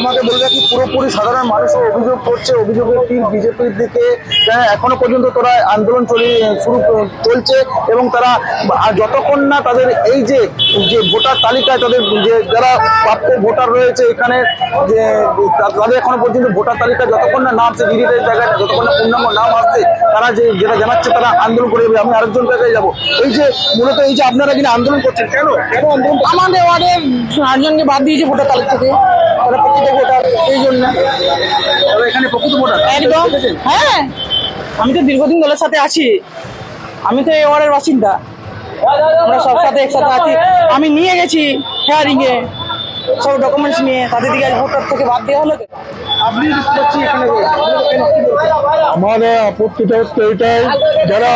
তোমাকে বলে রাখি, পুরোপুরি সাধারণ মানুষও অভিযোগ করছে, অভিযোগের তীর বিজেপির দিকে। এখনো পর্যন্ত তোরা আন্দোলন চলছে এবং তারা যতক্ষণ না তাদের এই যে ভোটার তালিকায় তাদের যে যারা প্রাপ্ত ভোটার রয়েছে এখানে, যে তাদের এখনো পর্যন্ত ভোটার তালিকা যতক্ষণ না নাম আসছে ডিজিটাল জায়গায়, যতক্ষণ না পূর্ণাঙ্গ নাম আসছে, তারা যেটা জানাচ্ছে তারা আন্দোলন করে যাবে। আমি আরেকজন জায়গায় যাবো। এই যে মূলত এই যে আপনারা কিনা আন্দোলন করছেন, কেন কেন আন্দোলন? আমাদের ওয়ার্ডে 8জনকে বাদ দিয়েছে ভোটার তালিকা থেকে, ওরা প্রকৃত ভোটার, এই জন্য। এখানে প্রকৃত ভোটার একদম, হ্যাঁ, আমি তো দীর্ঘদিন দলের সাথে আছি, আমি তো এই ওয়ার্ডের বাসিন্দা, আমরা সব সাথে একসাথে আছি। আমি নিয়ে গেছি হেয়ারিং এ সব ডকুমেন্টস নিয়ে, তাদের দিকে ভোটার থেকে বাদ দেওয়া হলো। আপনি এখানে আমাদের আপত্তিটা হচ্ছে এটাই, যারা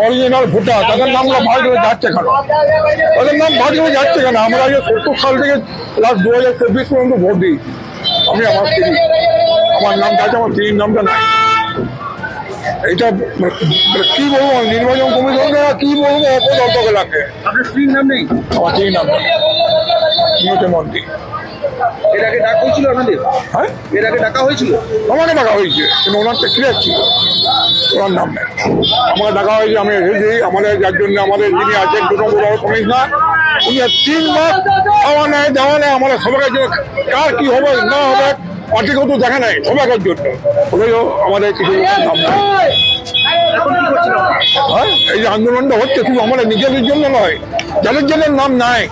অরিজিনাল ভোটার তাদের নামগুলো ভাগ হয়ে যাচ্ছে কেন? তাদের নাম ভাগ হয়ে যাচ্ছে কেন? আমরা যে 70 সাল থেকে লাস্ট 2024 পর্যন্ত ভোট দিই। আমি আমার স্ত্রী, আমার নামটা আছে, আমার স্ত্রীর নামটা নাই। এটা কি বলবো, নির্বাচন কমিশন কি বলবো, অপদর্থক লাগে। আপনার স্ত্রীর নাম নেই? আমার স্ত্রীর নাম নিহত মন্ত্রী। এর আগে ডাকা হয়েছিল আপনাদের? হ্যাঁ, এর আগে ডাকা হয়েছিল? আমাকে ডাকা হয়েছে, কিন্তু ওনার তো ক্লিয়ার ছিল, ওনার নাম নেই। আমাকে ডাকা হয়েছে, আমি এসেছি। আমাদের যার জন্য আমাদের যিনি আছেন 2 নম্বর ওয়ার্ড কমিশনার, উনি 3 মাস খাওয়া নেয়, দেওয়া নেয়, আমাদের সবাইকার জন্য। কার কি হবে না হবে পার্টিগত দেখা নেয়, সবাইকার জন্য। হলেও আমাদের কিছু নাম নেই। হ্যাঁ, এই যে আন্দোলনটা হচ্ছে শুধু আমাদের নিজেদের জন্য নয়, যাদের যাদের নাম নাই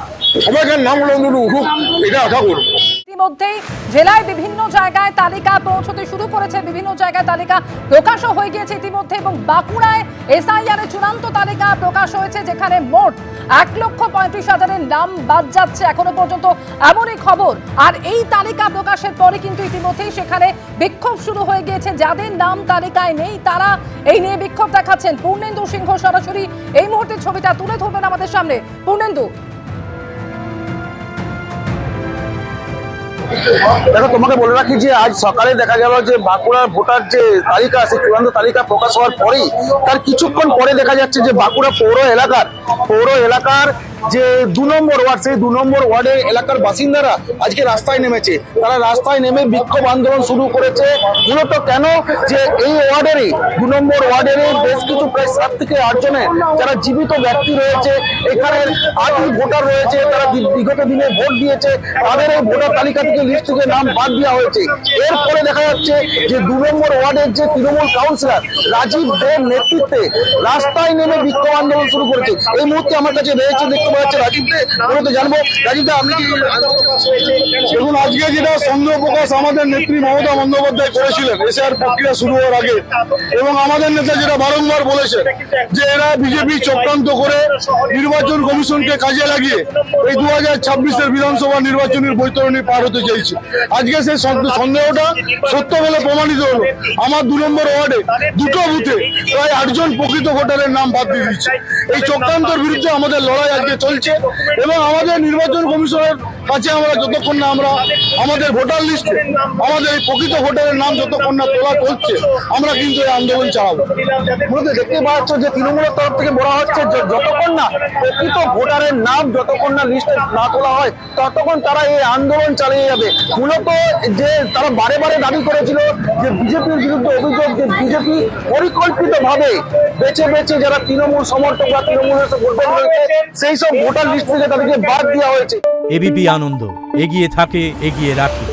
সবাইকার নামগুলো উঠুক, এটা আশা করবো। ইতিমধ্যেই জেলায় বিভিন্ন জায়গায় তালিকা পৌঁছতে শুরু করেছে, বিভিন্ন জায়গায় তালিকা প্রকাশও হয়ে গিয়েছে ইতিমধ্যে, এবং বাঁকুড়ায় এসআইআর এর চূড়ান্ত তালিকা প্রকাশ হয়েছে, যেখানে মোট 1,35,000-এর নাম বাদ যাচ্ছে এখনো পর্যন্ত, এমনই খবর। আর এই তালিকা প্রকাশের পরে কিন্তু ইতিমধ্যেই সেখানে বিক্ষোভ শুরু হয়ে গিয়েছে। যাদের নাম তালিকায় নেই তারা এই নিয়ে বিক্ষোভ দেখাচ্ছেন। পূর্ণেন্দু সিংহ সরাসরি এই মুহূর্তে ছবিটা তুলে ধরবেন আমাদের সামনে। পূর্ণেন্দু, দেখো, তোমাকে বলে রাখি যে আজ সকালে দেখা গেল যে বাঁকুড়ার ভোটার যে তালিকা আছে, চূড়ান্ত তালিকা প্রকাশ হওয়ার পরেই তার কিছুক্ষণ পরে দেখা যাচ্ছে যে বাঁকুড়া পৌর এলাকার যে 2 নম্বর ওয়ার্ড, সেই 2 নম্বর ওয়ার্ডের এলাকার বাসিন্দারা আজকে রাস্তায় নেমেছে। তারা রাস্তায় নেমে বিক্ষোভ আন্দোলন শুরু করেছে। মূলত কেন, যে এই ওয়ার্ডেরই 2 নম্বর ওয়ার্ডেরই বেশ কিছু প্রায় 7 থেকে 8 জনের যারা জীবিত ব্যক্তি রয়েছে, এখানে আরো ভোটার রয়েছে, তারা বিগত দিনে ভোট দিয়েছে, তাদের এই ভোটার তালিকা থেকে লিস্ট থেকে নাম বাদ দেওয়া হয়েছে। এরপরে দেখা যাচ্ছে যে 2 নম্বর ওয়ার্ডের যে তৃণমূল কাউন্সিলর রাজীব দের নেতৃত্বে রাস্তায় নেমে বিক্ষোভ আন্দোলন শুরু করেছে। এই মুহূর্তে আমার কাছে রয়েছে, দেখতে পাচ্ছি রাজীব দে। মূলত জানবো, রাজীব দা, আপনি কি দেখুন, আজকে যেটা সন্দেহ প্রকাশ আমাদের নেত্রী মমতা বন্দ্যোপাধ্যায় করেছিলেন এসআর প্রক্রিয়া শুরু হওয়ার আগে, এবং আমাদের নেতা যেটা বারংবার বলেছে যে এরা বিজেপি চক্রান্ত করে নির্বাচন কমিশনকে কাজে লাগিয়ে এই 2026-এর বিধানসভা নির্বাচনের বৈতরণী পার হতে চাইছে। আজকে সেই সন্দেহটা সত্য বলে প্রমাণিত হলো। আমার 2 নম্বর ওয়ার্ডে 2টো বুথে প্রায় 8 জন প্রকৃত ভোটারের নাম বাদ দিয়ে দিচ্ছে। এই চক্রান্তের বিরুদ্ধে আমাদের লড়াই আজকে চলছে, এবং আমাদের নির্বাচন কমিশনের কাছে আমরা যতক্ষণ না আমরা আমাদের ভোটার লিস্টে আমাদের এই প্রকৃত ভোটারের নাম যতক্ষণ না তোলা হচ্ছে, আমরা কিন্তু এই আন্দোলন চালাবো। মূলত দেখতে পাচ্ছ যে তৃণমূলের তরফ থেকে বলা হচ্ছে যে যতক্ষণ না প্রকৃত ভোটারের নাম যতক্ষণ না লিস্টে না তোলা হয় ততক্ষণ তারা এই আন্দোলন চালিয়ে যাবে। মূলত যে তারা বারে বারে দাবি করেছিল যে বিজেপির বিরুদ্ধে অভিযোগ যে বিজেপি পরিকল্পিতভাবে বেছে বেছে যারা তৃণমূল সমর্থক বা তৃণমূলের ভোটার রয়েছে সেই সব ভোটার লিস্ট থেকে তাদেরকে বাদ দেওয়া হয়েছে। এবিপি আনন্দ, এগিয়ে থাকে, এগিয়ে রাখে।